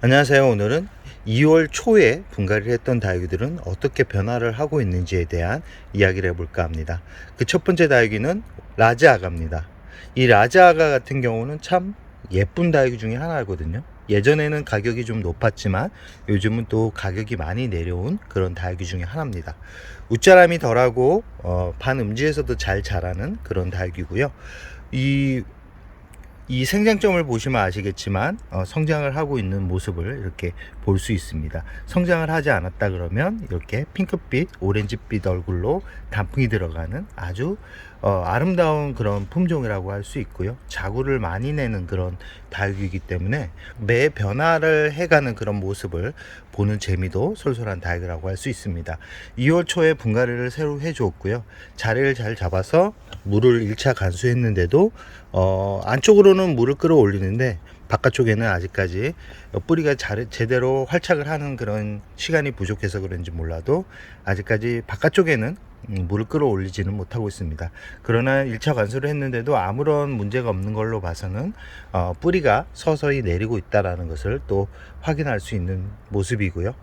안녕하세요. 오늘은 2월 초에 분갈이를 했던 다육이들은 어떻게 변화를 하고 있는지에 대한 이야기를 해볼까 합니다. 그 첫 번째 다육이는 라즈아가입니다. 이 라즈아가 같은 경우는 참 예쁜 다육이 중에 하나거든요. 예전에는 가격이 좀 높았지만 요즘은 또 가격이 많이 내려온 그런 다육이 중에 하나입니다. 웃자람이 덜하고 반음지에서도 잘 자라는 그런 다육이고요. 이 생장점을 보시면 아시겠지만 성장을 하고 있는 모습을 이렇게 볼 수 있습니다. 성장을 하지 않았다 그러면 이렇게 핑크빛, 오렌지빛 얼굴로 단풍이 들어가는 아주 아름다운 그런 품종이라고 할 수 있고요. 자구를 많이 내는 그런 다육이기 때문에 매 변화를 해가는 그런 모습을 보는 재미도 솔솔한 다육이라고 할 수 있습니다. 2월 초에 분갈이를 새로 해주었고요. 자리를 잘 잡아서 물을 1차 간수했는데도 안쪽으로는 물을 끌어올리는데 바깥쪽에는 아직까지 뿌리가 제대로 활착을 하는 그런 시간이 부족해서 그런지 몰라도 아직까지 바깥쪽에는 물을 끌어올리지는 못하고 있습니다. 그러나 1차 관수를 했는데도 아무런 문제가 없는 걸로 봐서는 뿌리가 서서히 내리고 있다는 것을 또 확인할 수 있는 모습이고요.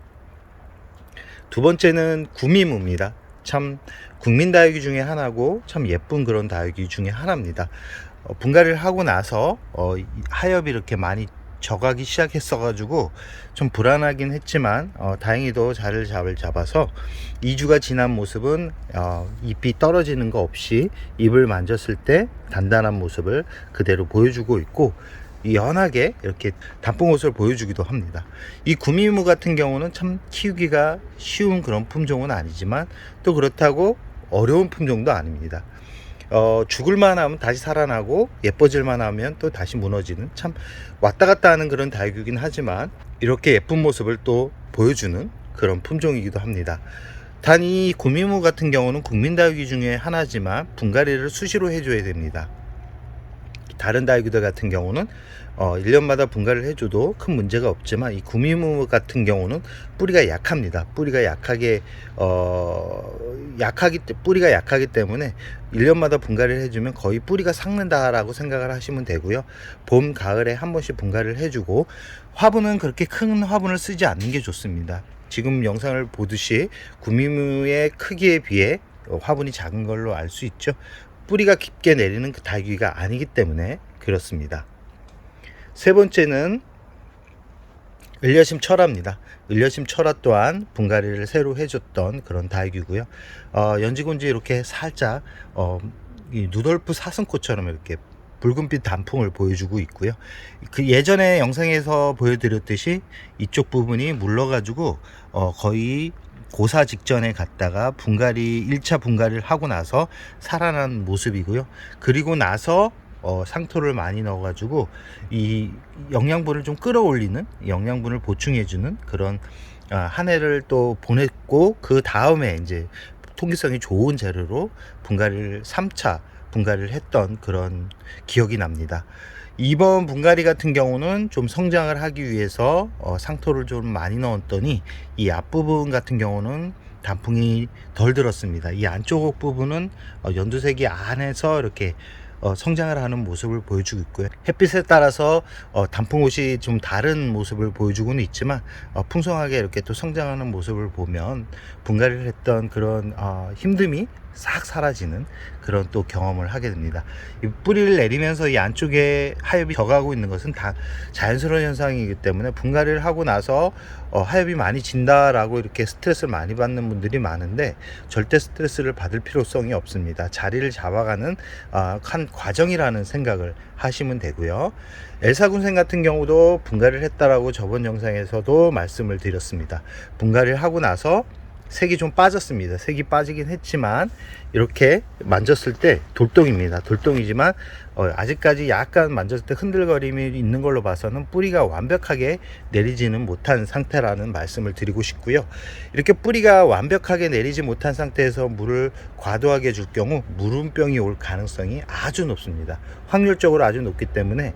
두 번째는 구미무입니다. 참 국민 다육이 중에 하나고 참 예쁜 그런 다육이 중에 하나입니다. 분갈이를 하고 나서 하엽이 이렇게 많이 져가기 시작했어 가지고 좀 불안하긴 했지만 다행히도 자리를 잡아서 2주가 지난 모습은 잎이 떨어지는 거 없이 잎을 만졌을 때 단단한 모습을 그대로 보여주고 있고 연하게 이렇게 단풍 옷을 보여주기도 합니다. 이 구미무 같은 경우는 참 키우기가 쉬운 그런 품종은 아니지만 또 그렇다고 어려운 품종도 아닙니다. 죽을만 하면 다시 살아나고 예뻐질만 하면 또 다시 무너지는 참 왔다 갔다 하는 그런 다육이긴 하지만 이렇게 예쁜 모습을 또 보여주는 그런 품종이기도 합니다. 단 이 구미무 같은 경우는 국민 다육이 중에 하나지만 분갈이를 수시로 해줘야 됩니다. 다른 다육이들 같은 경우는 1년마다 분갈이를 해줘도 큰 문제가 없지만 이 구미무 같은 경우는 뿌리가 약합니다. 뿌리가 약하기 때문에 1년마다 분갈이를 해주면 거의 뿌리가 삭는다라고 생각을 하시면 되고요. 봄, 가을에 한 번씩 분갈이를 해주고 화분은 그렇게 큰 화분을 쓰지 않는 게 좋습니다. 지금 영상을 보듯이 구미무의 크기에 비해 화분이 작은 걸로 알 수 있죠. 뿌리가 깊게 내리는 그 다육이가 아니기 때문에 그렇습니다. 세 번째는 을려심 철화입니다. 을려심 철화 또한 분갈이를 새로 해줬던 그런 다육이고요. 연지곤지 이렇게 살짝 이 누돌프 사슴꽃처럼 이렇게 붉은빛 단풍을 보여주고 있고요. 그 예전에 영상에서 보여드렸듯이 이쪽 부분이 물러가지고 거의 고사 직전에 갔다가 1차 분갈이를 하고 나서 살아난 모습이고요. 그리고 나서 상토를 많이 넣어가지고 이 영양분을 좀 끌어올리는, 영양분을 보충해주는 그런 한 해를 또 보냈고, 그 다음에 이제 통기성이 좋은 재료로 3차 분갈이를 했던 그런 기억이 납니다. 이번 분갈이 같은 경우는 좀 성장을 하기 위해서 상토를 좀 많이 넣었더니 이 앞부분 같은 경우는 단풍이 덜 들었습니다. 이 안쪽 부분은 연두색이 안에서 이렇게 성장을 하는 모습을 보여주고 있고요. 햇빛에 따라서 단풍옷이 좀 다른 모습을 보여주고는 있지만 풍성하게 이렇게 또 성장하는 모습을 보면 분갈이를 했던 그런 힘듦이 싹 사라지는 그런 또 경험을 하게 됩니다. 이 뿌리를 내리면서 이 안쪽에 하엽이 져가고 있는 것은 다 자연스러운 현상이기 때문에 분갈이를 하고 나서 하엽이 많이 진다라고 이렇게 스트레스를 많이 받는 분들이 많은데 절대 스트레스를 받을 필요성이 없습니다. 자리를 잡아가는 한 과정이라는 생각을 하시면 되고요. 엘사군생 같은 경우도 분갈이를 했다라고 저번 영상에서도 말씀을 드렸습니다. 분갈이를 하고 나서 색이 좀 빠졌습니다. 색이 빠지긴 했지만 이렇게 만졌을 때 돌덩입니다. 돌덩이지만 아직까지 약간 만졌을 때 흔들거림이 있는 걸로 봐서는 뿌리가 완벽하게 내리지는 못한 상태라는 말씀을 드리고 싶고요. 이렇게 뿌리가 완벽하게 내리지 못한 상태에서 물을 과도하게 줄 경우 물음병이 올 가능성이 아주 높습니다. 확률적으로 아주 높기 때문에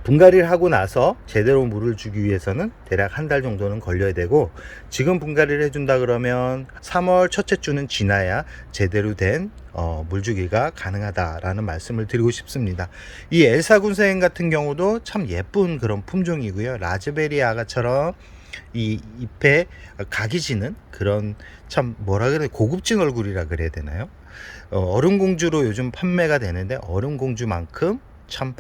분갈이를 하고 나서 제대로 물을 주기 위해서는 대략 한 달 정도는 걸려야 되고, 지금 분갈이를 해준다 그러면 3월 첫째 주는 지나야 제대로 된 물주기가 가능하다라는 말씀을 드리고 싶습니다. 이 엘사 군생 같은 경우도 참 예쁜 그런 품종이고요. 라즈베리 아가처럼 이 잎에 각이 지는 그런, 참 뭐라 그래, 고급진 얼굴이라 그래야 되나요? 얼음공주로 요즘 판매가 되는데, 얼음공주만큼 참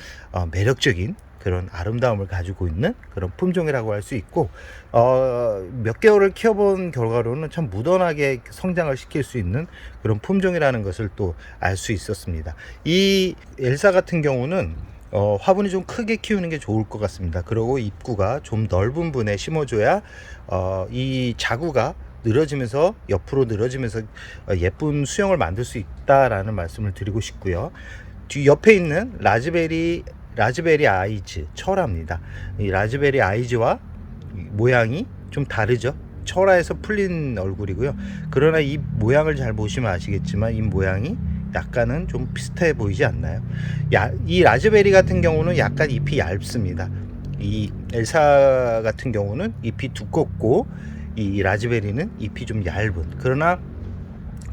매력적인 그런 아름다움을 가지고 있는 그런 품종이라고 할 수 있고, 몇 개월을 키워본 결과로는 참 무던하게 성장을 시킬 수 있는 그런 품종이라는 것을 또 알 수 있었습니다. 이 엘사 같은 경우는 화분이 좀 크게 키우는 게 좋을 것 같습니다. 그리고 입구가 좀 넓은 분에 심어줘야 이 자구가 늘어지면서, 옆으로 늘어지면서 예쁜 수영을 만들 수 있다라는 말씀을 드리고 싶고요. 뒤 옆에 있는 라즈베리 아이즈 철화입니다. 이 라즈베리 아이즈와 모양이 좀 다르죠. 철화에서 풀린 얼굴이고요. 그러나 이 모양을 잘 보시면 아시겠지만 이 모양이 약간은 좀 비슷해 보이지 않나요? 이 라즈베리 같은 경우는 약간 잎이 얇습니다. 이 엘사 같은 경우는 잎이 두껍고, 이 라즈베리는 잎이 좀 얇은, 그러나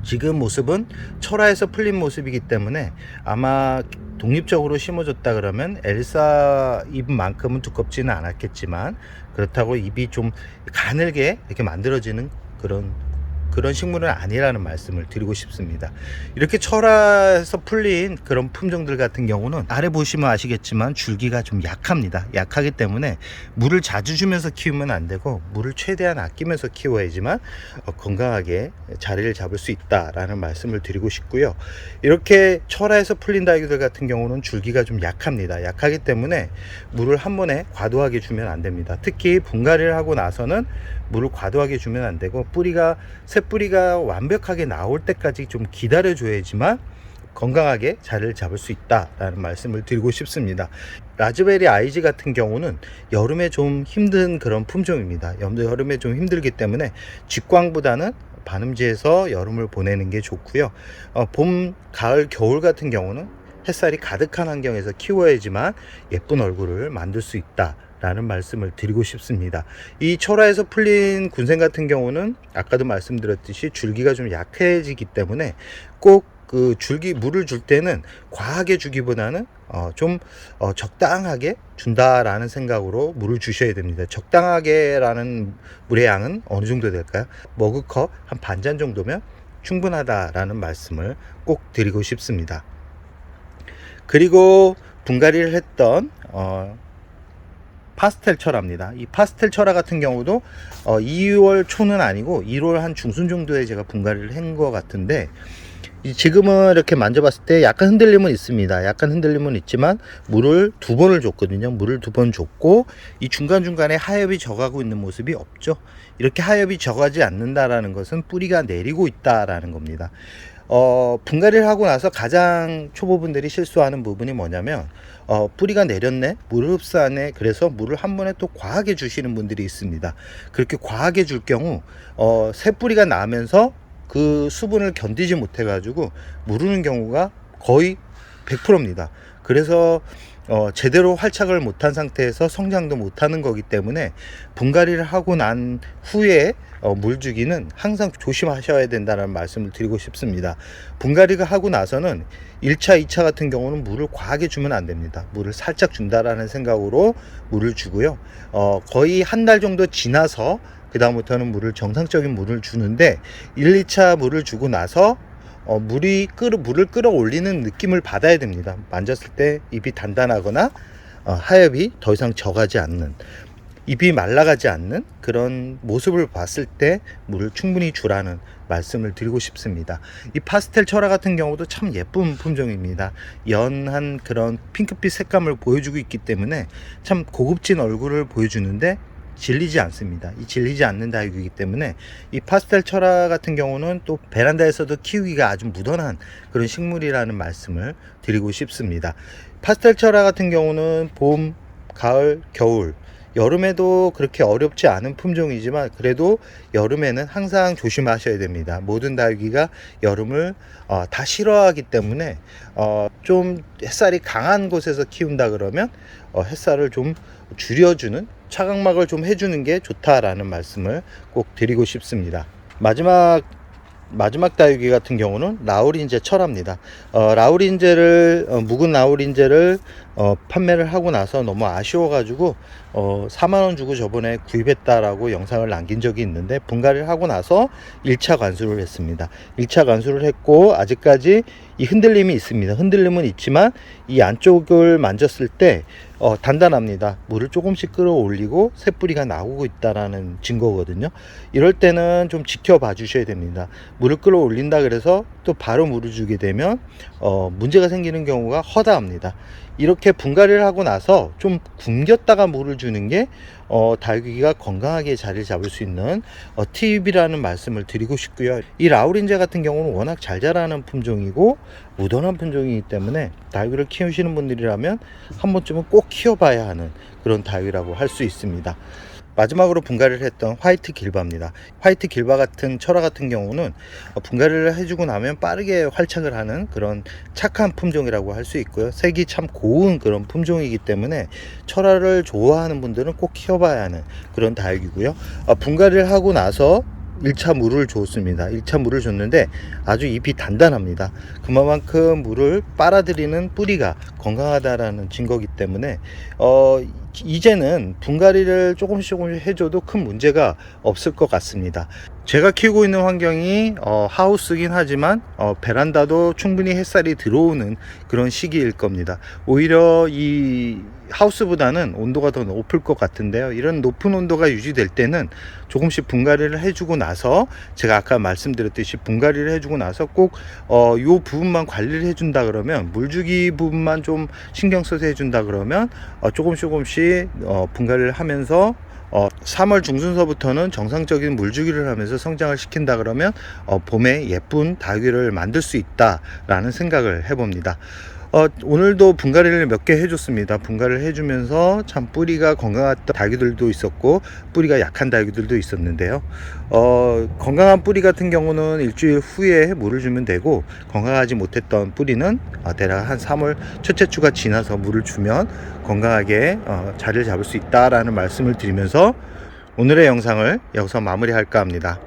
지금 모습은 철화에서 풀린 모습이기 때문에 아마 독립적으로 심어줬다 그러면 엘사 잎만큼은 두껍지는 않았겠지만, 그렇다고 잎이 좀 가늘게 이렇게 만들어지는 그런 식물은 아니라는 말씀을 드리고 싶습니다. 이렇게 철화에서 풀린 그런 품종들 같은 경우는 아래 보시면 아시겠지만 줄기가 좀 약합니다. 약하기 때문에 물을 자주 주면서 키우면 안 되고, 물을 최대한 아끼면서 키워야지만 건강하게 자리를 잡을 수 있다라는 말씀을 드리고 싶고요. 이렇게 철화에서 풀린 다육이들 같은 경우는 줄기가 좀 약합니다. 약하기 때문에 물을 한 번에 과도하게 주면 안 됩니다. 특히 분갈이를 하고 나서는 물을 과도하게 주면 안 되고, 새 뿌리가 완벽하게 나올 때까지 좀 기다려 줘야지만 건강하게 자리를 잡을 수 있다라는 말씀을 드리고 싶습니다. 라즈베리 아이즈 같은 경우는 여름에 좀 힘든 그런 품종입니다. 여름에 좀 힘들기 때문에 직광보다는 반음지에서 여름을 보내는 게 좋고요. 봄, 가을, 겨울 같은 경우는 햇살이 가득한 환경에서 키워야지만 예쁜 얼굴을 만들 수 있다 라는 말씀을 드리고 싶습니다. 이 철화에서 풀린 군생 같은 경우는 아까도 말씀드렸듯이 줄기가 좀 약해지기 때문에 꼭 그 줄기 물을 줄 때는 과하게 주기보다는 좀 적당하게 준다라는 생각으로 물을 주셔야 됩니다. 적당하게라는 물의 양은 어느 정도 될까요? 머그컵 한 반잔 정도면 충분하다라는 말씀을 꼭 드리고 싶습니다. 그리고 분갈이를 했던 파스텔 철화입니다. 이 파스텔 철화 같은 경우도 2월 초는 아니고 1월 한 중순 정도에 제가 분갈이를 한 것 같은데, 지금은 이렇게 만져봤을 때 약간 흔들림은 있습니다. 약간 흔들림은 있지만 물을 2번을 줬거든요. 물을 2번 줬고, 이 중간중간에 하엽이 져가고 있는 모습이 없죠. 이렇게 하엽이 져가지 않는다라는 것은 뿌리가 내리고 있다라는 겁니다. 분갈이를 하고 나서 가장 초보분들이 실수하는 부분이 뭐냐면, 뿌리가 내렸네, 물을 흡수하네, 그래서 물을 한 번에 또 과하게 주시는 분들이 있습니다. 그렇게 과하게 줄 경우 새 뿌리가 나면서 그 수분을 견디지 못해 가지고 무르는 경우가 거의 100%입니다. 그래서 제대로 활착을 못한 상태에서 성장도 못하는 거기 때문에 분갈이를 하고 난 후에 물주기는 항상 조심하셔야 된다는 말씀을 드리고 싶습니다. 분갈이가 하고 나서는 1차, 2차 같은 경우는 물을 과하게 주면 안 됩니다. 물을 살짝 준다라는 생각으로 물을 주고요. 거의 한 달 정도 지나서 그 다음부터는 정상적인 물을 주는데, 1, 2차 물을 주고 나서 물을 끌어올리는 느낌을 받아야 됩니다. 만졌을 때 잎이 단단하거나 하엽이 더 이상 져가지 않는, 잎이 말라가지 않는 그런 모습을 봤을 때 물을 충분히 주라는 말씀을 드리고 싶습니다. 이 파스텔 철화 같은 경우도 참 예쁜 품종입니다. 연한 그런 핑크빛 색감을 보여주고 있기 때문에 참 고급진 얼굴을 보여주는데 질리지 않습니다. 이 질리지 않는 다육이기 때문에 이 파스텔 철화 같은 경우는 또 베란다에서도 키우기가 아주 무던한 그런 식물이라는 말씀을 드리고 싶습니다. 파스텔 철화 같은 경우는 봄, 가을, 겨울 여름에도 그렇게 어렵지 않은 품종이지만 그래도 여름에는 항상 조심하셔야 됩니다. 모든 다육이가 여름을 다 싫어하기 때문에 좀 햇살이 강한 곳에서 키운다 그러면 햇살을 좀 줄여주는, 차광막을 좀 해주는 게 좋다라는 말씀을 꼭 드리고 싶습니다. 마지막 다육이 같은 경우는 라우린제 철합니다. 라우린제를 묵은 라우린제를 판매를 하고 나서 너무 아쉬워 가지고 4만원 주고 저번에 구입했다라고 영상을 남긴 적이 있는데, 분갈이를 하고 나서 1차 관수를 했습니다. 1차 관수를 했고 아직까지 이 흔들림이 있습니다. 흔들림은 있지만 이 안쪽을 만졌을 때 단단합니다. 물을 조금씩 끌어올리고 새뿌리가 나오고 있다라는 증거거든요. 이럴 때는 좀 지켜봐 주셔야 됩니다. 물을 끌어올린다 그래서 또 바로 물을 주게 되면 문제가 생기는 경우가 허다합니다. 이렇게 분갈이를 하고 나서 좀 굶겼다가 물을 주는 게 다육이가 건강하게 자리를 잡을 수 있는 팁이라는 말씀을 드리고 싶고요. 이 라우린제 같은 경우는 워낙 잘 자라는 품종이고 무던한 품종이기 때문에 다육이를 키우시는 분들이라면 한 번쯤은 꼭 키워봐야 하는 그런 다육이라고 할 수 있습니다. 마지막으로 분갈이를 했던 화이트 길바입니다. 화이트 길바 같은 철화 같은 경우는 분갈이를 해주고 나면 빠르게 활착을 하는 그런 착한 품종이라고 할 수 있고요. 색이 참 고운 그런 품종이기 때문에 철화를 좋아하는 분들은 꼭 키워봐야 하는 그런 다육이고요. 분갈이를 하고 나서 1차 물을 줬습니다. 1차 물을 줬는데 아주 잎이 단단합니다. 그만큼 물을 빨아들이는 뿌리가 건강하다라는 증거이기 때문에 이제는 분갈이를 조금씩 해줘도 큰 문제가 없을 것 같습니다. 제가 키우고 있는 환경이 하우스긴 하지만 베란다도 충분히 햇살이 들어오는 그런 시기일 겁니다. 오히려 이 하우스보다는 온도가 더 높을 것 같은데요. 이런 높은 온도가 유지될 때는 조금씩 분갈이를 해주고 나서, 제가 아까 말씀드렸듯이 분갈이를 해주고 나서 꼭 요 부분만 관리를 해준다 그러면, 물주기 부분만 좀 신경 써서 해준다 그러면 조금씩 분갈이를 하면서 3월 중순서부터는 정상적인 물주기를 하면서 성장을 시킨다 그러면 봄에 예쁜 다육이를 만들 수 있다라는 생각을 해봅니다. 오늘도 분갈이를 몇 개 해줬습니다. 분갈이를 해주면서 참 뿌리가 건강한 다육이들도 있었고 뿌리가 약한 다육이들도 있었는데요. 건강한 뿌리 같은 경우는 일주일 후에 물을 주면 되고, 건강하지 못했던 뿌리는 대략 한 3월 첫째 주가 지나서 물을 주면 건강하게 자리를 잡을 수 있다라는 말씀을 드리면서 오늘의 영상을 여기서 마무리할까 합니다.